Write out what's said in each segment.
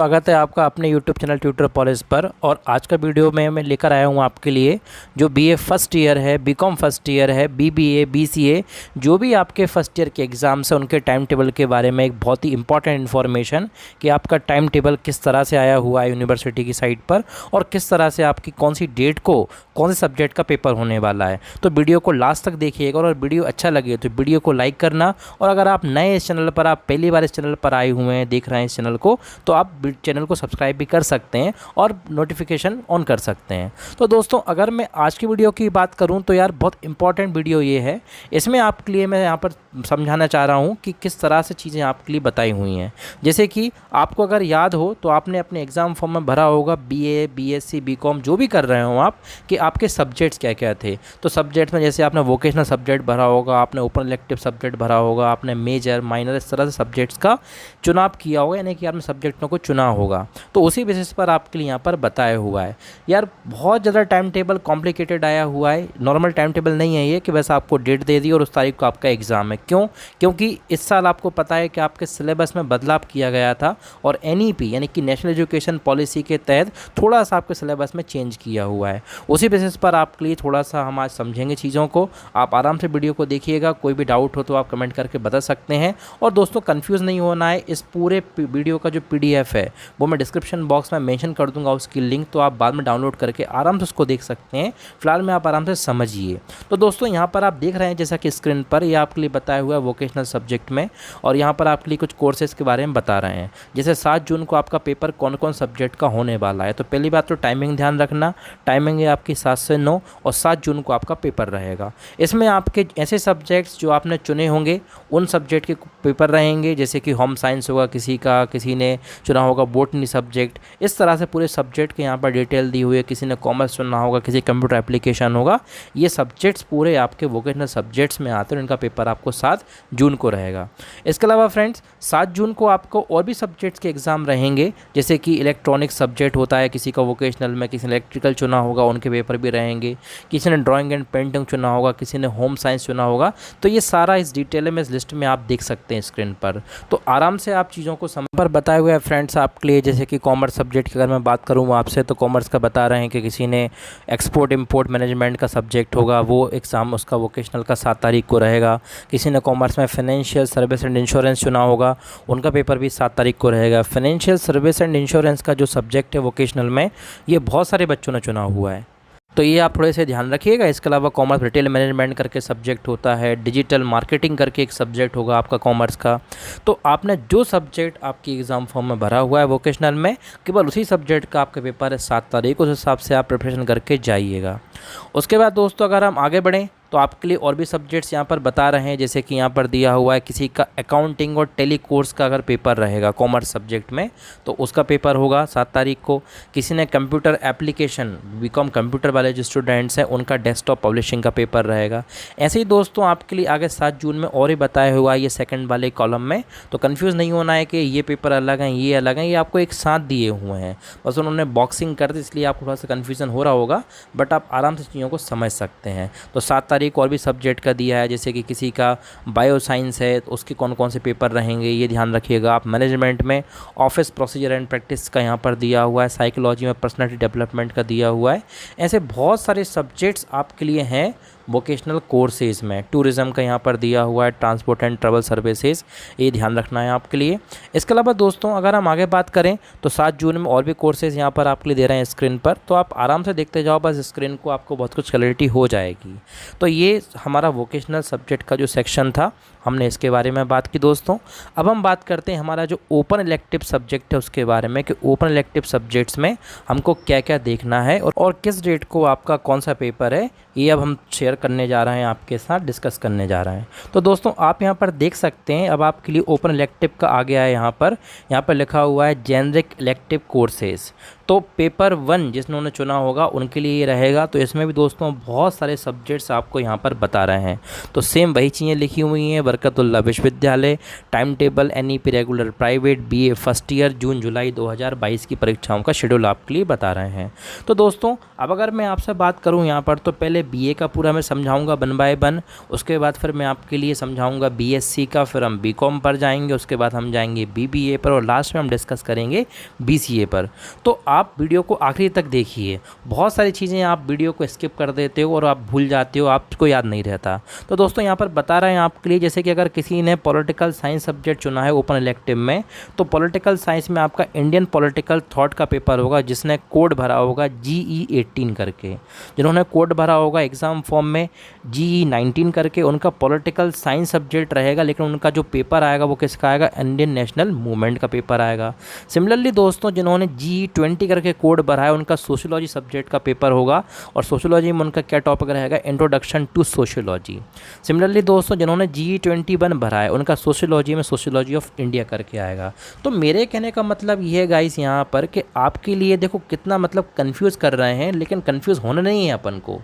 स्वागत है आपका अपने YouTube चैनल ट्यूटर पॉलिश पर। और आज का वीडियो में मैं लेकर आया हूँ आपके लिए जो बीए फर्स्ट ईयर है, बीकॉम फर्स्ट ईयर है, बीबीए, बीसीए, जो भी आपके फर्स्ट ईयर के एग्ज़ाम्स हैं उनके टाइम टेबल के बारे में एक बहुत ही इंपॉर्टेंट इन्फॉर्मेशन कि आपका टाइम टेबल किस तरह से आया हुआ है यूनिवर्सिटी की साइट पर और किस तरह से आपकी कौन सी डेट को कौन से सब्जेक्ट का पेपर होने वाला है। तो वीडियो को लास्ट तक देखिएगा और वीडियो अच्छा लगे तो वीडियो को लाइक करना। और अगर आप नए इस चैनल पर, आप पहली बार इस चैनल पर आए हुए हैं, देख रहे हैं इस चैनल को, तो आप चैनल को सब्सक्राइब भी कर सकते हैं और नोटिफिकेशन ऑन कर सकते हैं। तो दोस्तों, अगर मैं आज की वीडियो की बात करूं तो यार बहुत इंपॉर्टेंट वीडियो ये है। इसमें आपके लिए मैं यहाँ पर समझाना चाह रहा हूँ कि किस तरह से चीज़ें आपके लिए बताई हुई हैं। जैसे कि आपको अगर याद हो तो आपने अपने एग्ज़ाम फॉर्म में भरा होगा बीए, बीएससी, बीकॉम जो भी कर रहे हो आप, कि आपके सब्जेक्ट्स क्या क्या थे। तो सब्जेक्ट में जैसे आपने वोकेशनल सब्जेक्ट भरा होगा, आपने ओपन इलेक्टिव सब्जेक्ट भरा होगा, आपने मेजर, माइनर, इस तरह से सब्जेक्ट्स का चुनाव किया होगा, यानी कि आपने सब्जेक्टों को चुना होगा। तो उसी बेसिस पर आपके लिए यहाँ पर बताया हुआ है। यार बहुत ज़्यादा टाइम टेबल कॉम्प्लिकेटेड आया हुआ है, नॉर्मल टाइम टेबल नहीं है ये कि बस आपको डेट दे दी और उस तारीख को आपका एग्ज़ाम है। क्यों? क्योंकि इस साल आपको पता है कि आपके सिलेबस में बदलाव किया गया था और एनईपी यानी कि नेशनल एजुकेशन पॉलिसी के तहत थोड़ा सा आपके सिलेबस में चेंज किया हुआ है। उसी बेसिस पर आपके लिए थोड़ा सा हम आज समझेंगे चीज़ों को। आप आराम से वीडियो को देखिएगा, कोई भी डाउट हो तो आप कमेंट करके बता सकते हैं। और दोस्तों, कंफ्यूज नहीं होना है। इस पूरे वीडियो का जो PDF है वो मैं डिस्क्रिप्शन बॉक्स में मेंशन कर दूंगा उसकी लिंक, तो आप बाद में डाउनलोड करके आराम से उसको देख सकते हैं। फिलहाल में आप आराम से समझिए। तो दोस्तों, यहाँ पर आप देख रहे हैं जैसा कि स्क्रीन पर ये आपके लिए बताया हुआ है वोकेशनल सब्जेक्ट में, और यहाँ पर आपके लिए कुछ कोर्सेज के बारे में बता रहे हैं। जैसे 7 जून को आपका पेपर कौन कौन सब्जेक्ट का होने वाला है। तो पहली बात तो टाइमिंग ध्यान रखना, टाइमिंग है आपकी 7 से 9 और 7 जून को आपका पेपर रहेगा। इसमें आपके ऐसे सब्जेक्ट्स जो आपने चुने होंगे उन सब्जेक्ट के पेपर रहेंगे, जैसे कि होम साइंस होगा किसी का, किसी ने चुना होगा बॉटनी सब्जेक्ट। इस तरह से पूरे सब्जेक्ट के यहाँ पर डिटेल दी हुई है। किसी ने कॉमर्स चुना होगा, किसी कंप्यूटर एप्लीकेशन होगा। ये सब्जेक्ट्स पूरे आपके वोकेशनल सब्जेक्ट्स में आते हैं। इनका पेपर आपको 7 जून को रहेगा। इसके अलावा फ्रेंड्स, 7 जून को आपको और भी सब्जेक्ट्स के एग्ज़ाम रहेंगे, जैसे कि इलेक्ट्रॉनिक सब्जेक्ट होता है किसी का वोकेशनल में, किसी ने इलेक्ट्रिकल चुना होगा उनके पेपर भी रहेंगे, किसी ने ड्राइंग एंड पेंटिंग चुना होगा, किसी ने होम साइंस चुना होगा। तो ये सारा इस डिटेल में इस लिस्ट में आप देख सकते हैं स्क्रीन पर। तो आराम से आप चीज़ों को समय पर बताए हुए हैं फ्रेंड्स आपके लिए। जैसे कि कॉमर्स सब्जेक्ट की अगर मैं बात करूँ आपसे, तो कॉमर्स का बता रहे हैं कि किसी ने एक्सपोर्ट इंपोर्ट मैनेजमेंट का सब्जेक्ट होगा, वो एग्ज़ाम उसका वोकेशनल का 7 तारीख को रहेगा। किसी ने कॉमर्स में फाइनेंशियल सर्विस एंड इंश्योरेंस चुना होगा, उनका पेपर भी 7 तारीख को रहेगा। फाइनेंशियल सर्विस एंड इंश्योरेंस का जो सब्जेक्ट है वोकेशनल में, ये बहुत सारे बच्चों ने चुना हुआ है, तो ये आप थोड़े से ध्यान रखिएगा। इसके अलावा कॉमर्स रिटेल मैनेजमेंट करके सब्जेक्ट होता है, डिजिटल मार्केटिंग करके एक सब्जेक्ट होगा आपका कॉमर्स का। तो आपने जो सब्जेक्ट आपकी एग्ज़ाम फॉर्म में भरा हुआ है वोकेशनल में, केवल उसी सब्जेक्ट का आपका पेपर है 7 तारीख। उस हिसाब से आप प्रिपरेशन करके जाइएगा। उसके बाद दोस्तों, अगर हम आगे बढ़ें तो आपके लिए और भी सब्जेक्ट्स यहाँ पर बता रहे हैं। जैसे कि यहाँ पर दिया हुआ है किसी का अकाउंटिंग और टेली कोर्स का अगर पेपर रहेगा कॉमर्स सब्जेक्ट में, तो उसका पेपर होगा 7 तारीख को। किसी ने कंप्यूटर एप्लीकेशन, बीकॉम कंप्यूटर वाले जो स्टूडेंट्स हैं, उनका डेस्कटॉप पब्लिशिंग का पेपर रहेगा। ऐसे ही दोस्तों, आपके लिए आगे 7 जून में और ही बताया हुआ है ये सेकंड वाले कॉलम में। तो कन्फ्यूज़ नहीं होना है कि ये पेपर अलग हैं, ये अलग हैं, ये आपको एक साथ दिए हुए हैं। बस उन्होंने बॉक्सिंग कर दी, इसलिए आपको थोड़ा सा कन्फ्यूज़न हो रहा होगा, बट आप आराम से चीज़ों को समझ सकते हैं। तो 7 तारीख और भी सब्जेक्ट का दिया है। जैसे कि किसी का बायो साइंस है तो उसके कौन कौन से पेपर रहेंगे ये ध्यान रखिएगा आप। मैनेजमेंट में ऑफिस प्रोसीजर एंड प्रैक्टिस का यहाँ पर दिया हुआ है। साइकोलॉजी में पर्सनालिटी डेवलपमेंट का दिया हुआ है। ऐसे बहुत सारे सब्जेक्ट्स आपके लिए हैं वोकेशनल कोर्सेज़ में। टूरिज़्म का यहाँ पर दिया हुआ है, ट्रांसपोर्ट एंड ट्रैवल सर्विसेज, ये ध्यान रखना है आपके लिए। इसके अलावा दोस्तों, अगर हम आगे बात करें तो 7 जून में और भी कोर्सेज़ यहाँ पर आपके लिए दे रहे हैं स्क्रीन पर। तो आप आराम से देखते जाओ, बस स्क्रीन को आपको बहुत कुछ क्लैरिटी हो जाएगी। तो ये हमारा वोकेशनल सब्जेक्ट का जो सेक्शन था, हमने इसके बारे में बात की दोस्तों। अब हम बात करते हैं हमारा जो ओपन इलेक्टिव सब्जेक्ट है उसके बारे में, कि ओपन इलेक्टिव सब्जेक्ट्स में हमको क्या क्या देखना है और किस डेट को आपका कौन सा पेपर है, ये अब हम शेयर करने जा रहे हैं, आपके साथ डिस्कस करने जा रहे हैं। तो दोस्तों, आप यहाँ पर देख सकते हैं, अब आपके लिए ओपन इलेक्टिव का आ गया है। यहाँ पर लिखा हुआ है जेनरिक इलेक्टिव कोर्सेज। तो पेपर 1 जिन्होंने चुना होगा उनके लिए ये रहेगा। तो इसमें भी दोस्तों बहुत सारे सब्जेक्ट्स आपको यहाँ पर बता रहे हैं। तो सेम वही चीज़ें लिखी हुई हैं, Barkatullah Vishwavidyalaya, time table, NEP regular private, BA first year, June July 2022 की परीक्षाओं का शेड्यूल आपके लिए बता रहे हैं। तो दोस्तों अब अगर मैं आपसे बात करूँ यहाँ पर, तो पहले BA का पूरा मैं समझाऊँगा 1 बाय 1, उसके बाद फिर मैं आपके लिए समझाऊँगा BSc का, फिर हम BCom पर जाएंगे, उसके बाद हम जाएंगे BBA पर, और लास्ट में हम डिस्कस करेंगे BCA पर। तो आप वीडियो को आखिरी तक देखिए। बहुत सारी चीज़ें आप वीडियो को स्किप कर देते हो और आप भूल जाते हो, आपको याद नहीं रहता। तो दोस्तों यहाँ पर बता रहे हैं आपके लिए, जैसे कि अगर किसी ने पॉलिटिकल साइंस सब्जेक्ट चुना है ओपन इलेक्टिव में, तो पॉलिटिकल साइंस में आपका इंडियन पॉलिटिकल थॉट का पेपर होगा, जिसने कोड भरा होगा GE 18 करके। जिन्होंने कोड भरा होगा एग्ज़ाम फॉर्म में GE 19 करके, उनका पॉलिटिकल साइंस सब्जेक्ट रहेगा, लेकिन उनका जो पेपर आएगा वो किसका आएगा, इंडियन नेशनल मूवमेंट का पेपर आएगा। सिमिलरली दोस्तों जिन्होंने GE 20 करके कोड भरा है, उनका सोशियोलॉजी सब्जेक्ट का पेपर होगा, और सोशियोलॉजी में उनका क्या टॉपिक रहेगा, इंट्रोडक्शन टू सोशियोलॉजी। सिमिलरली दोस्तों जिन्होंने GE 21 भरा है, उनका सोशियोलॉजी में सोशियोलॉजी ऑफ इंडिया करके आएगा। तो मेरे कहने का मतलब ये है गाइस यहाँ पर कि आपके लिए देखो कितना मतलब कंफ्यूज कर रहे हैं, लेकिन कंफ्यूज होना नहीं है अपन को।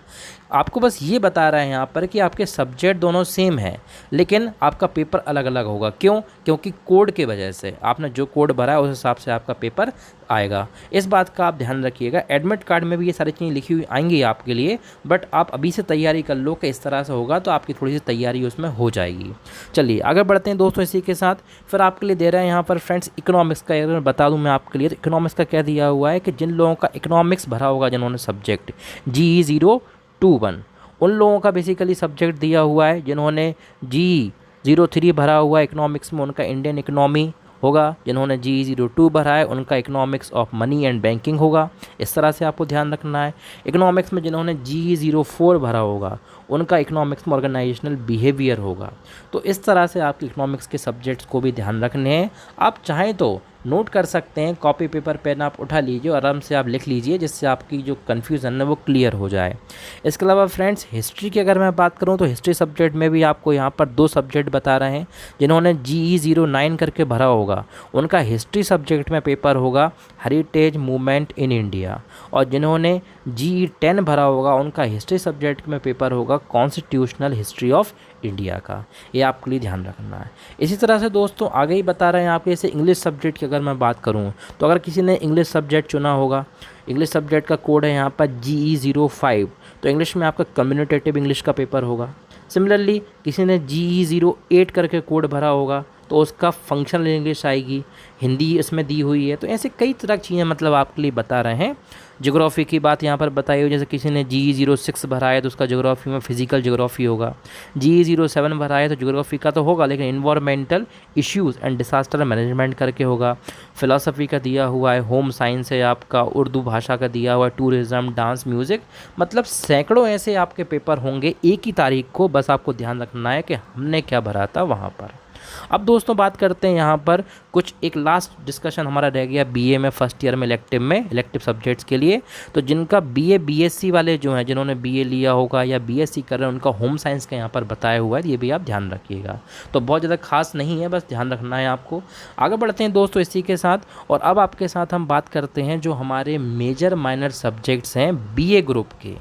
आपको बस ये बता रहे हैं यहाँ पर कि आपके सब्जेक्ट दोनों सेम हैं, लेकिन आपका पेपर अलग अलग होगा। क्यों? क्योंकि कोड के वजह से आपने जो कोड भरा है उस हिसाब से आपका पेपर आएगा। इस बात का आप ध्यान रखिएगा। एडमिट कार्ड में भी ये सारी चीज़ें लिखी हुई आएंगी आपके लिए, बट आप अभी से तैयारी कर लो कि इस तरह से होगा, तो आपकी थोड़ी सी तैयारी उसमें हो जाएगी। चलिए आगे बढ़ते हैं दोस्तों। इसी के साथ फिर आपके लिए दे रहे हैं यहाँ पर फ्रेंड्स इकोनॉमिक्स का। अगर बता दूँ मैं आपके लिए, इकोनॉमिक्स का क्या दिया हुआ है कि जिन लोगों का इकोनॉमिक्स भरा होगा, जिन्होंने सब्जेक्ट GE 021, उन लोगों का बेसिकली सब्जेक्ट दिया हुआ है। जिन्होंने GE 03 भरा हुआ है इकोनॉमिक्स में, उनका इंडियन इकोनॉमी होगा। जिन्होंने GE 02 भरा है, उनका economics of money and banking होगा। इस तरह से आपको ध्यान रखना है। इकोनॉमिक्स में जिन्होंने GE 04 भरा होगा, उनका इकोनॉमिक्स में ऑर्गेनाइजेशनल बिहेवियर होगा। तो इस तरह से आपके इकोनॉमिक्स के सब्जेक्ट्स को भी ध्यान रखने हैं। आप चाहें तो नोट कर सकते हैं, कॉपी पेपर पेन आप उठा लीजिए, आराम से आप लिख लीजिए, जिससे आपकी जो कन्फ्यूज़न है वो क्लियर हो जाए। इसके अलावा फ्रेंड्स हिस्ट्री की अगर मैं बात करूं, तो हिस्ट्री सब्जेक्ट में भी आपको यहाँ पर 2 सब्जेक्ट बता रहे हैं। जिन्होंने GE 09 करके भरा होगा, उनका हिस्ट्री सब्जेक्ट में पेपर होगा हेरिटेज मूवमेंट इन इंडिया, और जिन्होंने GE 10 भरा होगा, उनका हिस्ट्री सब्जेक्ट में पेपर होगा कॉन्स्टिट्यूशनल हिस्ट्री ऑफ इंडिया का। ये आपके लिए ध्यान रखना है। इसी तरह से दोस्तों आगे ही बता रहे हैं आपके, जैसे इंग्लिश सब्जेक्ट की अगर मैं बात करूं, तो अगर किसी ने इंग्लिश सब्जेक्ट चुना होगा, इंग्लिश सब्जेक्ट का कोड है यहाँ पर GE 05, तो इंग्लिश में आपका कम्युनिकेटिव इंग्लिश का पेपर होगा। सिमिलरली किसी ने GE 08 करके कोड भरा होगा, तो उसका फंक्शनल इंग्लिश आएगी, हिंदी इसमें दी हुई है। तो ऐसे कई तरह की चीज़ें मतलब आपके लिए बता रहे हैं। ज्योग्राफी की बात यहाँ पर बताई हुई, जैसे किसी ने GE 06 भरा है, तो उसका ज्योग्राफी में फिजिकल ज्योग्राफी होगा। GE 07 भरा है, तो ज्योग्राफी का तो होगा, लेकिन environmental issues and disaster management करके होगा। फिलॉसफी का दिया हुआ है, होम साइंस है आपका, उर्दू भाषा का दिया हुआ है, टूरिज़्म, डांस, म्यूज़िक, मतलब सैकड़ों ऐसे आपके पेपर होंगे एक ही तारीख को। बस आपको ध्यान रखना है कि हमने क्या भरा था वहाँ पर। अब दोस्तों बात करते हैं यहाँ पर कुछ, एक लास्ट डिस्कशन हमारा रह गया BA में फर्स्ट ईयर में इलेक्टिव सब्जेक्ट्स के लिए। तो जिनका BA BSc वाले जो हैं, जिन्होंने BA लिया होगा या BSc कर रहे हैं, उनका होम साइंस का यहाँ पर बताया हुआ है, ये भी आप ध्यान रखिएगा। तो बहुत ज़्यादा खास नहीं है, बस ध्यान रखना है आपको। आगे बढ़ते हैं दोस्तों इसी के साथ, और अब आपके साथ हम बात करते हैं जो हमारे मेजर माइनर सब्जेक्ट्स हैं BA ग्रुप के।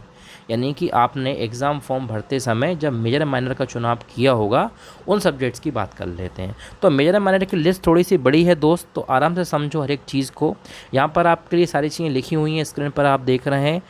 यानी कि आपने एग्ज़ाम फॉर्म भरते समय जब मेजर माइनर का चुनाव किया होगा, उन सब्जेक्ट्स की बात कर लेते हैं। तो मेजर माइनर की लिस्ट थोड़ी सी बड़ी है दोस्त, तो आराम से समझो हर एक चीज़ को। यहाँ पर आपके लिए सारी चीज़ें लिखी हुई हैं, स्क्रीन पर आप देख रहे हैं।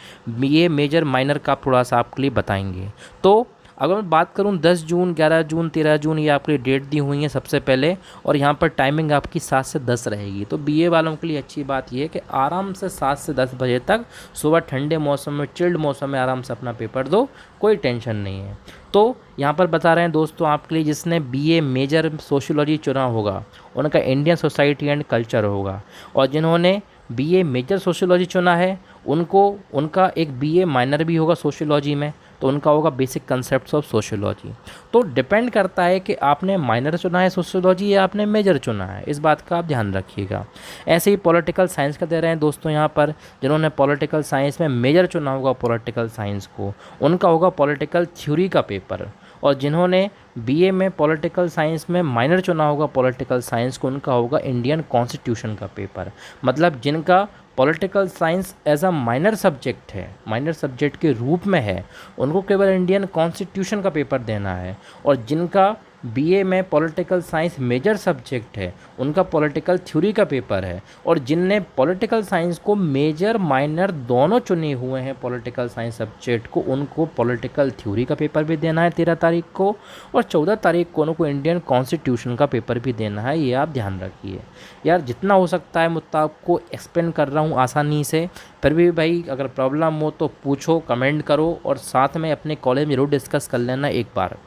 ये मेजर माइनर का थोड़ा सा आपके लिए बताएंगे। तो अगर मैं बात करूं 10 जून, 11 जून, 13 जून, ये आपके लिए डेट दी हुई है सबसे पहले, और यहाँ पर टाइमिंग आपकी 7 से 10 रहेगी। तो BA वालों के लिए अच्छी बात ये है कि आराम से 7 से 10 बजे तक सुबह ठंडे मौसम में, चिल्ड मौसम में आराम से अपना पेपर दो, कोई टेंशन नहीं है। तो यहाँ पर बता रहे हैं दोस्तों आपके लिए, जिसने BA मेजर सोशियोलॉजी चुना होगा, उनका इंडियन सोसाइटी एंड कल्चर होगा, और जिन्होंने BA मेजर सोशियोलॉजी चुना है, उनका एक BA माइनर भी होगा सोशियोलॉजी में, तो उनका होगा बेसिक कंसेप्ट्स ऑफ सोशियोलॉजी। तो डिपेंड करता है कि आपने माइनर चुना है सोशियोलॉजी या आपने मेजर चुना है, इस बात का आप ध्यान रखिएगा। ऐसे ही पॉलिटिकल साइंस का दे रहे हैं दोस्तों यहाँ पर, जिन्होंने पॉलिटिकल साइंस में मेजर चुना होगा पॉलिटिकल साइंस को, उनका होगा पॉलिटिकल थ्योरी का पेपर। और जिन्होंने बीए में पॉलिटिकल साइंस में माइनर चुना होगा पॉलिटिकल साइंस को, उनका होगा इंडियन कॉन्स्टिट्यूशन का पेपर। मतलब जिनका political science as a minor subject है, माइनर सब्जेक्ट के रूप में है, उनको केवल इंडियन कॉन्स्टिट्यूशन का पेपर देना है। और जिनका बीए में पॉलिटिकल साइंस मेजर सब्जेक्ट है, उनका पॉलिटिकल थ्योरी का पेपर है। और जिनने पॉलिटिकल साइंस को मेजर माइनर दोनों चुने हुए हैं पॉलिटिकल साइंस सब्जेक्ट को, उनको पॉलिटिकल थ्योरी का पेपर भी देना है 13 तारीख को। और 14 तारीख को उनको इंडियन कॉन्स्टिट्यूशन का पेपर भी देना है, ये आप ध्यान रखिए। यार जितना हो सकता है मुझे आपको एक्सप्लेन कर रहा हूँ आसानी से, फिर भी भाई अगर प्रॉब्लम हो तो पूछो, कमेंट करो, और साथ में अपने कॉलेज में जरूर डिस्कस कर लेना एक बार।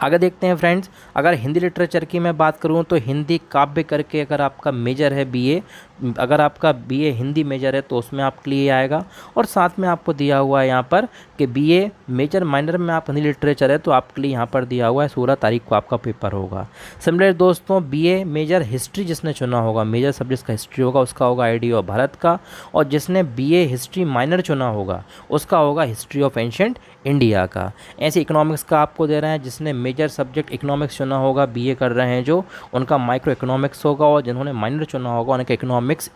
आगे देखते हैं फ्रेंड्स, अगर हिंदी लिटरेचर की मैं बात करूं तो हिंदी काव्य करके अगर आपका मेजर है बीए, अगर आपका बीए हिंदी मेजर है तो उसमें आपके लिए आएगा। और साथ में आपको दिया हुआ है यहाँ पर कि बीए मेजर माइनर में आप हिंदी लिटरेचर है तो आपके लिए यहाँ पर दिया हुआ है 16 तारीख को आपका पेपर होगा। सिमिलर दोस्तों, बीए मेजर हिस्ट्री जिसने चुना होगा, मेजर सब्जेक्ट का हिस्ट्री होगा, उसका होगा आईडी ऑफ भारत का। और जिसने बीए हिस्ट्री माइनर चुना होगा उसका होगा हिस्ट्री ऑफ एंशिएंट इंडिया का। ऐसे इकोनॉमिक्स का आपको दे रहे हैं, जिसने मेजर सब्जेक्ट इकोनॉमिक्स चुना होगा, बीए कर रहे हैं जो, उनका माइक्रो इकोनॉमिक्स होगा। और जिन्होंने माइनर चुना होगा उनका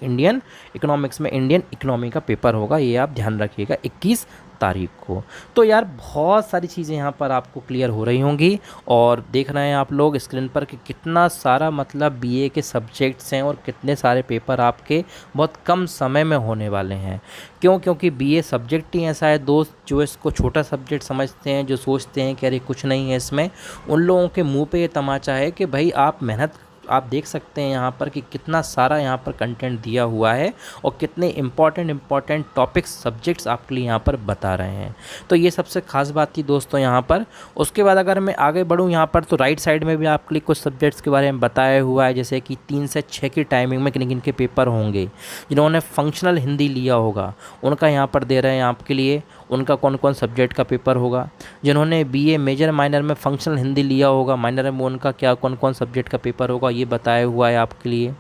इंडियन इकोनॉमिक्स में इंडियन इकोनॉमी का पेपर होगा। ये आप ध्यान रखिएगा 21 तारीख को। तो यार बहुत सारी चीज़ें यहाँ पर आपको क्लियर हो रही होंगी, और देख रहे हैं आप लोग स्क्रीन पर कि कितना सारा मतलब बीए के सब्जेक्ट्स हैं और कितने सारे पेपर आपके बहुत कम समय में होने वाले हैं। क्योंकि बीए सब्जेक्ट ही ऐसा है दोस्त, जो इसको छोटा सब्जेक्ट समझते हैं, जो सोचते हैं कि अरे कुछ नहीं है इसमें, उन लोगों के मुंह पे ये तमाचा है कि भाई आप मेहनत, आप देख सकते हैं यहाँ पर कि कितना सारा यहाँ पर कंटेंट दिया हुआ है और कितने इम्पॉर्टेंट टॉपिक्स सब्जेक्ट्स आपके लिए यहाँ पर बता रहे हैं। तो ये सबसे खास बात थी दोस्तों यहाँ पर। उसके बाद अगर मैं आगे बढ़ूँ यहाँ पर तो राइट साइड में भी आपके लिए कुछ सब्जेक्ट्स के बारे में बताया हुआ है, जैसे कि 3 से 6 की टाइमिंग में किन किन के पेपर होंगे। जिन्होंने फंक्शनल हिंदी लिया होगा उनका यहाँ पर दे रहे हैं आपके लिए, उनका कौन कौन सब्जेक्ट का पेपर होगा। जिन्होंने बीए मेजर माइनर में फंक्शनल हिंदी लिया होगा, माइनर में उनका क्या कौन कौन सब्जेक्ट का पेपर होगा, ये बताया हुआ है आपके लिए।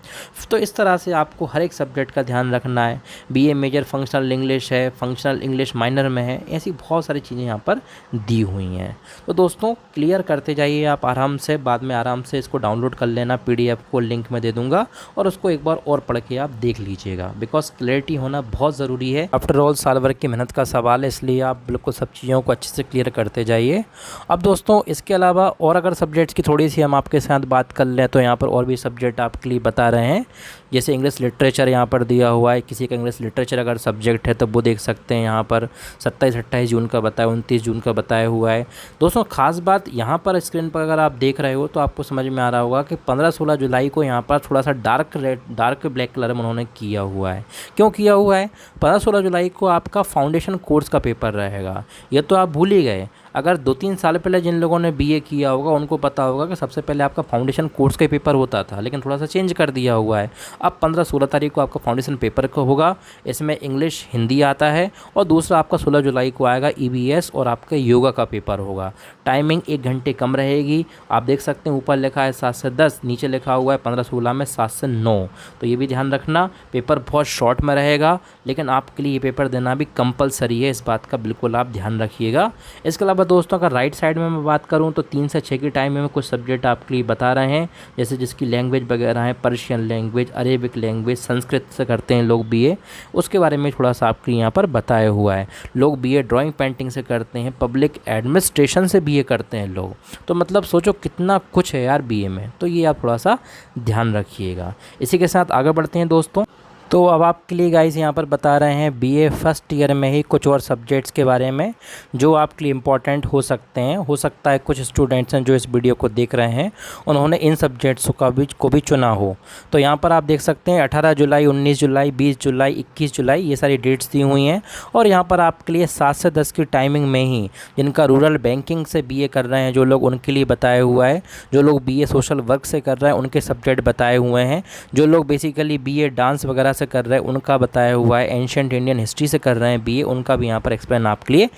तो इस तरह से आपको हर एक सब्जेक्ट का ध्यान रखना है। बीए मेजर फंक्शनल इंग्लिश है, फंक्शनल इंग्लिश माइनर में है, ऐसी बहुत सारी चीज़ें यहाँ पर दी हुई हैं। तो दोस्तों क्लियर करते जाइए आप आराम से, बाद में आराम से इसको डाउनलोड कर लेना, पीडीएफ को लिंक में दे दूँगा और उसको एक बार और पढ़ के आप देख लीजिएगा, बिकॉज क्लैरिटी होना बहुत ज़रूरी है। आफ्टर ऑल साल भर की मेहनत का सवाल है, इसलिए आप बिल्कुल सब चीज़ों को अच्छे से क्लियर करते जाइए। अब दोस्तों इसके अलावा और अगर सब्जेक्ट्स की थोड़ी सी हम आपके साथ बात कर लें तो यहाँ पर और भी सब्जेक्ट आपके लिए बता रहे हैं। जैसे इंग्लिश लिटरेचर यहाँ पर दिया हुआ है, किसी का इंग्लिश लिटरेचर अगर सब्जेक्ट है तो वो देख सकते हैं यहाँ पर 27-28 जून का बताया, 29 जून का बताया हुआ है। दोस्तों खास बात यहाँ पर स्क्रीन पर अगर आप देख रहे हो तो आपको समझ में आ रहा होगा कि 15-16 जुलाई को यहाँ पर थोड़ा सा डार्क ब्लैक कलर में उन्होंने किया हुआ है। क्यों किया हुआ है? 15-16 जुलाई को आपका फाउंडेशन कोर्स का पेपर रहेगा। ये तो आप भूल ही गए। अगर 2-3 साल पहले जिन लोगों ने बीए किया होगा उनको पता होगा कि सबसे पहले आपका फाउंडेशन कोर्स का पेपर होता था, लेकिन थोड़ा सा चेंज कर दिया हुआ है। अब 15-16 तारीख को आपका फाउंडेशन पेपर का होगा, इसमें इंग्लिश हिंदी आता है। और दूसरा आपका 16 जुलाई को आएगा ईवीएस और आपका योगा का पेपर होगा। टाइमिंग 1 घंटे कम रहेगी। आप देख सकते हैं ऊपर लिखा है 7 से 10, नीचे लिखा हुआ है 15-16 में 7 से 9। तो ये भी ध्यान रखना, पेपर बहुत शॉर्ट में रहेगा, लेकिन आपके लिए ये पेपर देना भी कंपलसरी है, इस बात का बिल्कुल आप ध्यान रखिएगा। इसके अलावा दोस्तों अगर राइट साइड में मैं बात करूं तो 3 से 6 की टाइम में कुछ सब्जेक्ट आपके लिए बता रहे हैं, जैसे जिसकी लैंग्वेज वगैरह है, Persian language, Arabic language, Sanskrit से करते हैं लोग बीए, उसके बारे में थोड़ा सा आपके यहाँ पर बताया हुआ है। लोग बीए ड्राइंग पेंटिंग से करते हैं, पब्लिक एडमिनिस्ट्रेशन से बीए करते हैं लोग। तो मतलब सोचो कितना कुछ है यार बीए में, तो ये आप थोड़ा सा ध्यान रखिएगा। इसी के साथ आगे बढ़ते हैं दोस्तों। तो अब आपके लिए गाइस यहाँ पर बता रहे हैं बीए फर्स्ट ईयर में ही कुछ और सब्जेक्ट्स के बारे में जो आपके लिए इम्पॉर्टेंट हो सकते हैं। हो सकता है कुछ स्टूडेंट्स हैं जो इस वीडियो को देख रहे हैं, उन्होंने इन सब्जेक्ट्स को भी चुना हो। तो यहाँ पर आप देख सकते हैं 18 जुलाई, 19 जुलाई, 20 जुलाई, 21 जुलाई, ये सारी डेट्स दी हुई हैं। और यहाँ पर आपके लिए 7 से 10 की टाइमिंग में ही जिनका रूरल बैंकिंग से बीए कर रहे हैं जो लोग, उनके लिए बताया हुआ है। जो लोग बीए सोशल वर्क से कर रहे हैं उनके सब्जेक्ट बताए हुए हैं। जो लोग बेसिकली बीए डांस वगैरह से कर रहे हैं उनका बताया हुआ है। एंशिएंट इंडियन हिस्ट्री से कर रहे हैं बीए, उनका भी यहाँ पर एक्सप्लेन आपके लिए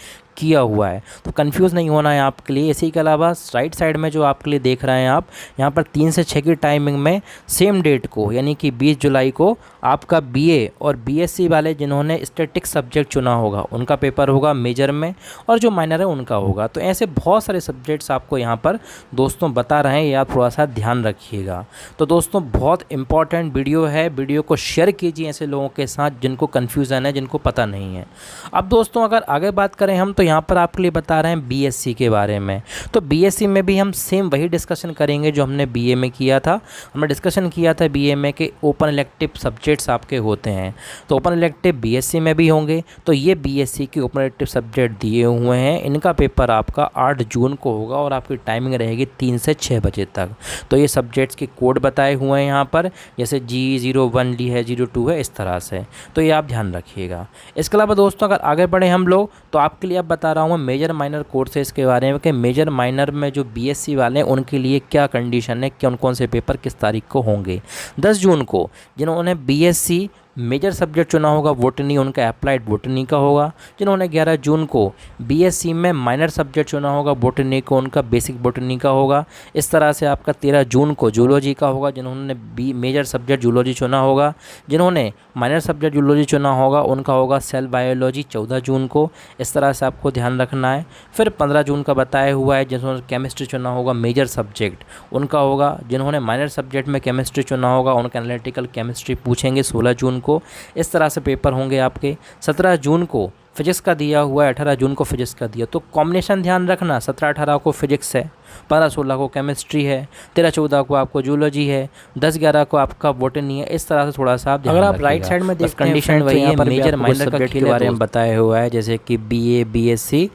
किया हुआ है, तो कंफ्यूज नहीं होना है आपके लिए। इसी के अलावा राइट साइड में जो आपके लिए देख रहे हैं आप, यहाँ पर 3 से 6 की टाइमिंग में सेम डेट को यानी कि 20 जुलाई को आपका बीए और बीएससी वाले जिन्होंने स्टैटिक सब्जेक्ट चुना होगा उनका पेपर होगा मेजर में, और जो माइनर है उनका होगा। तो ऐसे बहुत सारे सब्जेक्ट्स आपको यहाँ पर दोस्तों बता रहे हैं, ये आप थोड़ा सा ध्यान रखिएगा। तो दोस्तों बहुत इंपॉर्टेंट वीडियो है, वीडियो को शेयर कीजिए ऐसे लोगों के साथ जिनको कन्फ्यूज़न है, जिनको पता नहीं है। अब दोस्तों अगर आगे बात करें हम, तो यहाँ पर आपके लिए बता रहे हैं बीएससी के बारे में। तो बीएससी में भी हम सेम वही डिस्कशन करेंगे जो हमने बीए में किया था। हमने डिस्कशन किया था बीए में कि ओपन इलेक्टिव सब्जेक्ट्स आपके होते हैं, तो ओपन इलेक्टिव बीएससी में भी होंगे। तो ये बीएससी के ओपन इलेक्टिव सब्जेक्ट दिए हुए हैं, इनका पेपर आपका 8 जून को होगा और आपकी टाइमिंग रहेगी 3 से 6 बजे तक। तो ये सब्जेक्ट्स के कोड बताए हुए हैं यहाँ पर, जैसे G01 ली है, 02 है, इस तरह से। तो ये आप ध्यान रखिएगा। इसके अलावा दोस्तों अगर आगे बढ़े हम लोग, तो आपके लिए अब बता रहा हूँ मैं मेजर माइनर कोर्सेज़ के बारे में कि मेजर माइनर में जो बीएससी वाले हैं उनके लिए क्या कंडीशन है, कौन कौन से पेपर किस तारीख को होंगे। 10 जून को जिन्होंने बीएससी मेजर सब्जेक्ट चुना होगा बोटनी, उनका अप्लाइड बोटनी का होगा। जिन्होंने 11 जून को बीएससी में माइनर सब्जेक्ट चुना होगा बोटनी को, उनका बेसिक बोटनी का होगा। इस तरह से आपका 13 जून को जूलॉजी का होगा, जिन्होंने मेजर सब्जेक्ट जूलॉजी चुना होगा। जिन्होंने माइनर सब्जेक्ट जूलॉजी चुना होगा उनका होगा सेल बायोलॉजी 14 जून को। इस तरह से आपको ध्यान रखना है। फिर 15 जून का बताया हुआ है, जिन्होंने केमिस्ट्री चुना होगा मेजर सब्जेक्ट उनका होगा। जिन्होंने माइनर सब्जेक्ट में केमिस्ट्री चुना होगा उनका एनालिटिकल केमिस्ट्री पूछेंगे 16 जून को। इस तरह से पेपर होंगे आपके। 17 जून को फिजिक्स का दिया हुआ है, 18 जून को फिजिक्स का दिया, तो कॉम्बिनेशन ध्यान रखना। 17-18 को फिजिक्स है, 15-16 को केमिस्ट्री है, 13-14 को आपको जूलॉजी है, 10-11 को आपका बोटनी है। इस तरह से थोड़ा सा आप अगर आप राइट साइड में देखते हैं कंडीशन वही है, मेजर माइनर सब्जेक्ट के बारे में बताया हुआ है। जैसे कि बीए बीएससी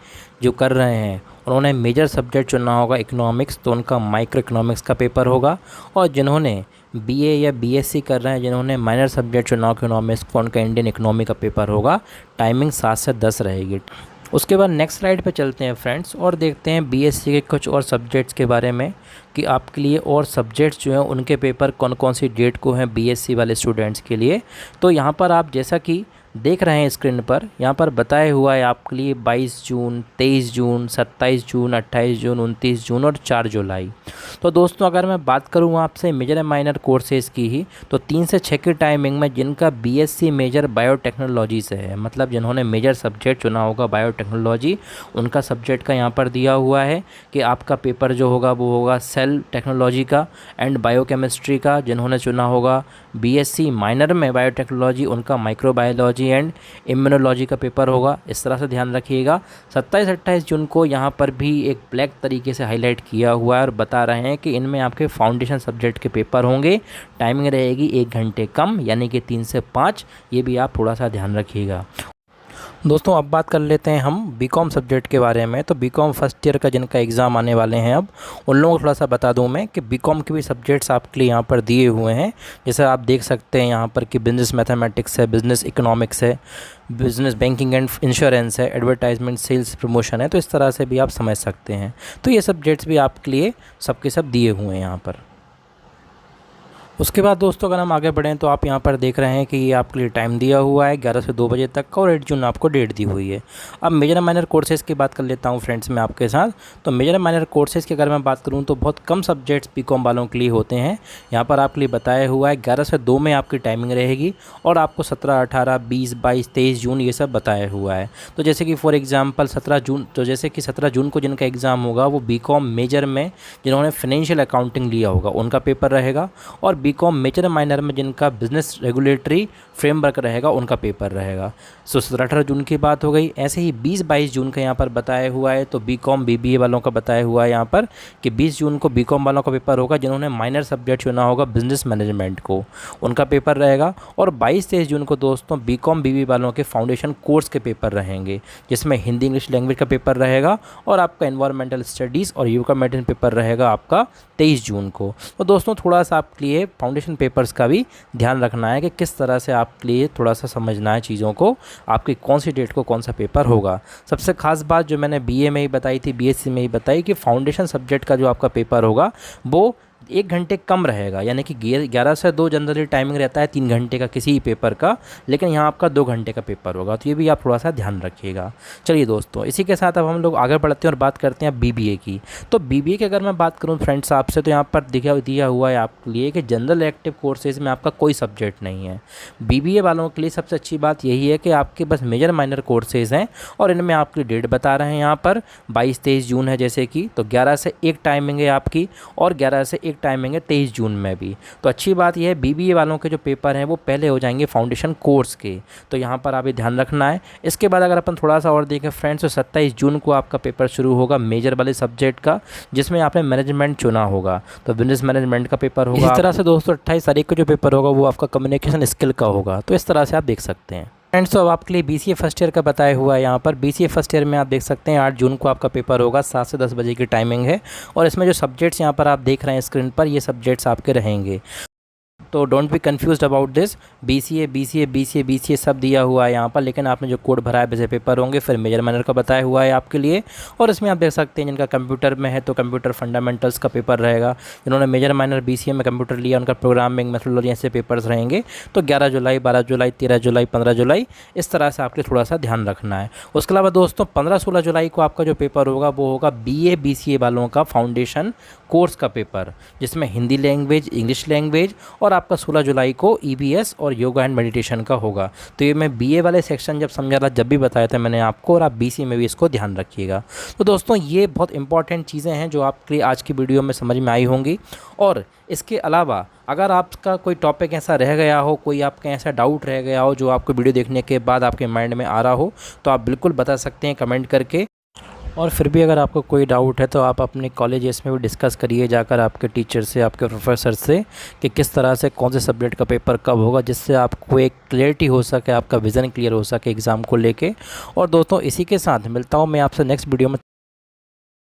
जो कर रहे हैं उन्होंने मेजर सब्जेक्ट चुना होगा इकोनॉमिक्स, तो उनका माइक्रो इकोनॉमिक्स का पेपर होगा। और जिन्होंने बीए या बीएससी कर रहे हैं, जिन्होंने माइनर सब्जेक्ट चुना इकोनॉमिक्स को, उनका इंडियन इकोनॉमी का पेपर होगा। टाइमिंग 7 से 10 रहेगी। उसके बाद नेक्स्ट स्लाइड पे चलते हैं फ्रेंड्स और देखते हैं बीएससी के कुछ और सब्जेक्ट्स के बारे में कि आपके लिए और सब्जेक्ट्स जो हैं उनके पेपर कौन कौन सी डेट को हैं बीएससी वाले स्टूडेंट्स के लिए। तो यहाँ पर आप जैसा कि देख रहे हैं स्क्रीन पर, यहाँ पर बताया हुआ है आपके लिए 22 जून, 23 जून, 27 जून, 28 जून, 29 जून और 4 जुलाई। तो दोस्तों अगर मैं बात करूँ आपसे मेजर माइनर कोर्सेज़ की ही, तो 3 से 6 की टाइमिंग में जिनका बीएससी मेजर बायोटेक्नोलॉजी से है, मतलब जिन्होंने मेजर सब्जेक्ट चुना होगा बायोटेक्नोलॉजी, उनका सब्जेक्ट का यहाँ पर दिया हुआ है कि आपका पेपर जो होगा वो होगा सेल टेक्नोलॉजी का एंड बायोकेमिस्ट्री का। जिन्होंने चुना होगा बीएससी माइनर में बायोटेक्नोलॉजी, उनका माइक्रोबायोलॉजी एंड इम्यूनोलॉजी का पेपर होगा। इस तरह से ध्यान रखिएगा। 27-28 जून को यहाँ पर भी एक ब्लैक तरीके से हाईलाइट किया हुआ है और बता रहे हैं कि इनमें आपके फाउंडेशन सब्जेक्ट के पेपर होंगे। टाइमिंग रहेगी 1 घंटे कम, यानी कि 3 से 5। ये भी आप थोड़ा सा ध्यान रखिएगा। दोस्तों अब बात कर लेते हैं हम बीकॉम सब्जेक्ट के बारे में। तो बीकॉम फर्स्ट ईयर का जिनका एग्ज़ाम आने वाले हैं, अब उन लोगों को थोड़ा सा बता दूं मैं कि बीकॉम के भी सब्जेक्ट्स आपके लिए यहाँ पर दिए हुए हैं। जैसे आप देख सकते हैं यहाँ पर कि बिज़नेस मैथमेटिक्स है, बिज़नेस इकोनॉमिक्स है, बिज़नेस बैंकिंग एंड इंश्योरेंस है, एडवर्टाइजमेंट सेल्स प्रमोशन है। तो इस तरह से भी आप समझ सकते हैं। तो ये सब्जेक्ट्स भी आपके लिए सबके सब दिए हुए हैं यहाँ पर। उसके बाद दोस्तों अगर हम आगे बढ़ें तो आप यहाँ पर देख रहे हैं कि ये आपके लिए टाइम दिया हुआ है 11 से 2 बजे तक का, और 8 जून आपको डेट दी हुई है। अब मेजर माइनर कोर्सेज़ की बात कर लेता हूँ फ्रेंड्स मैं आपके साथ। तो मेजर माइनर कोर्सेज़ की अगर मैं बात करूँ तो बहुत कम सब्जेक्ट्स बीकॉम वालों के लिए होते हैं। यहाँ पर आपके लिए बताया हुआ है 11 से 2 में आपकी टाइमिंग रहेगी, और आपको 17, 18, 20, 22, 23 जून ये सब बताया हुआ है। तो जैसे कि फॉर एग्जाम्पल 17 जून, तो जैसे कि 17 जून को जिनका एग्ज़ाम होगा वो बीकॉम मेजर में जिन्होंने फाइनेंशियल अकाउंटिंग लिया होगा उनका पेपर रहेगा, और बीकॉम मेजर माइनर में जिनका बिजनेस रेगुलेटरी फ्रेमवर्क रहेगा उनका पेपर रहेगा। सो 17-18 जून की बात हो गई। ऐसे ही 20-22 जून का यहाँ पर बताया हुआ है। तो बीकॉम बीबीए वालों का बताया हुआ है यहाँ पर कि 20 जून को बीकॉम वालों का पेपर होगा जिन्होंने माइनर सब्जेक्ट चुना होगा बिजनेस मैनेजमेंट को, उनका पेपर रहेगा। और 22-23 जून को दोस्तों बीकॉम बीबी वालों के फाउंडेशन कोर्स के पेपर रहेंगे, जिसमें हिंदी इंग्लिश लैंग्वेज का पेपर रहेगा, और आपका एनवायरमेंटल स्टडीज़ और योगा मेडिसिन पेपर रहेगा आपका 23 जून को। तो दोस्तों थोड़ा सा आपके लिए फाउंडेशन पेपर्स का भी ध्यान रखना है कि किस तरह से आपके लिए थोड़ा सा समझना है चीज़ों को, आपकी कौन सी डेट को कौन सा पेपर होगा। सबसे खास बात जो मैंने बीए में ही बताई थी, बीएससी में ही बताई कि फाउंडेशन सब्जेक्ट का जो आपका पेपर होगा वो 1 घंटे कम रहेगा, यानी कि 11 से 2 जनरली टाइमिंग रहता है 3 घंटे का किसी पेपर का, लेकिन यहाँ आपका 2 घंटे का पेपर होगा। तो ये भी आप थोड़ा सा ध्यान रखिएगा। चलिए दोस्तों, इसी के साथ अब हम लोग आगे बढ़ते हैं और बात करते हैं बीबीए की। तो बीबीए की अगर मैं बात करूँ फ्रेंड्स आपसे, तो यहाँ पर दिया हुआ है आपके लिए कि जनरल इलेक्टिव कोर्सेज में आपका कोई सब्जेक्ट नहीं है। बीबीए वालों के लिए सबसे अच्छी बात यही है कि आपके बस मेजर माइनर कोर्सेज हैं और इनमें आपकी डेट बता रहे हैं यहाँ पर 22-23 जून है जैसे कि, तो 11 से 1 टाइमिंग है आपकी और 11 से 1 टाइमिंग है 23 जून में भी। तो अच्छी बात यह है बीबीए वालों के जो पेपर हैं वो पहले हो जाएंगे फाउंडेशन कोर्स के, तो यहाँ पर आप ये ध्यान रखना है। इसके बाद अगर अपन थोड़ा सा और देखें फ्रेंड्स, तो 27 जून को आपका पेपर शुरू होगा मेजर वाले सब्जेक्ट का, जिसमें आपने मैनेजमेंट चुना होगा, तो बिजनेस मैनेजमेंट का पेपर होगा। इस तरह से दोस्तों 28 तारीख को जो पेपर होगा वो आपका कम्युनिकेशन स्किल का होगा। तो इस तरह से आप देख सकते हैं फ्रेंड्स। तो अब आपके लिए बीसीए फर्स्ट ईयर का बताया हुआ है यहाँ पर। बीसीए फर्स्ट ईयर में आप देख सकते हैं 8 जून को आपका पेपर होगा, 7 से 10 बजे की टाइमिंग है। और इसमें जो सब्जेक्ट्स यहाँ पर आप देख रहे हैं स्क्रीन पर, ये सब्जेक्ट्स आपके रहेंगे। तो don't be confused about this, BCA सब दिया हुआ है यहाँ पर, लेकिन आपने जो कोड भरा है वैसे पेपर होंगे। फिर मेजर माइनर का बताया हुआ है आपके लिए, और इसमें आप देख सकते हैं जिनका कंप्यूटर में है तो कंप्यूटर फंडामेंटल्स का पेपर रहेगा। जिन्होंने मेजर माइनर बीसीए में कंप्यूटर लिया उनका प्रोग्रामिंग मेथोडोलॉजी ऐसे पेपर्स रहेंगे। तो 11 जुलाई, 12 जुलाई, 13 जुलाई, 15 जुलाई, इस तरह से आपके थोड़ा सा ध्यान रखना है। उसके अलावा दोस्तों 15-16 जुलाई को आपका जो पेपर होगा वो होगा बीए बीसीए वालों का फाउंडेशन कोर्स का पेपर, जिसमें हिंदी लैंग्वेज, इंग्लिश लैंग्वेज, और आपका 16 जुलाई को ईबीएस और योगा एंड मेडिटेशन का होगा। तो ये मैं बीए वाले सेक्शन जब समझा था जब भी बताया था मैंने आपको, और आप बीसी में भी इसको ध्यान रखिएगा। तो दोस्तों ये बहुत इंपॉर्टेंट चीज़ें हैं जो आपके लिए आज की वीडियो में समझ में आई होंगी। और इसके अलावा अगर आपका कोई टॉपिक ऐसा रह गया हो, कोई आपका ऐसा डाउट रह गया हो जो आपको वीडियो देखने के बाद आपके माइंड में आ रहा हो, तो आप बिल्कुल बता सकते हैं कमेंट करके। और फिर भी अगर आपको कोई डाउट है तो आप अपने कॉलेजेस में भी डिस्कस करिए जाकर आपके टीचर से, आपके प्रोफेसर से, कि किस तरह से कौन से सब्जेक्ट का पेपर कब होगा, जिससे आपको एक क्लियरिटी हो सके, आपका विज़न क्लियर हो सके एग्ज़ाम को लेके। और दोस्तों इसी के साथ मिलता हूँ मैं आपसे नेक्स्ट वीडियो में।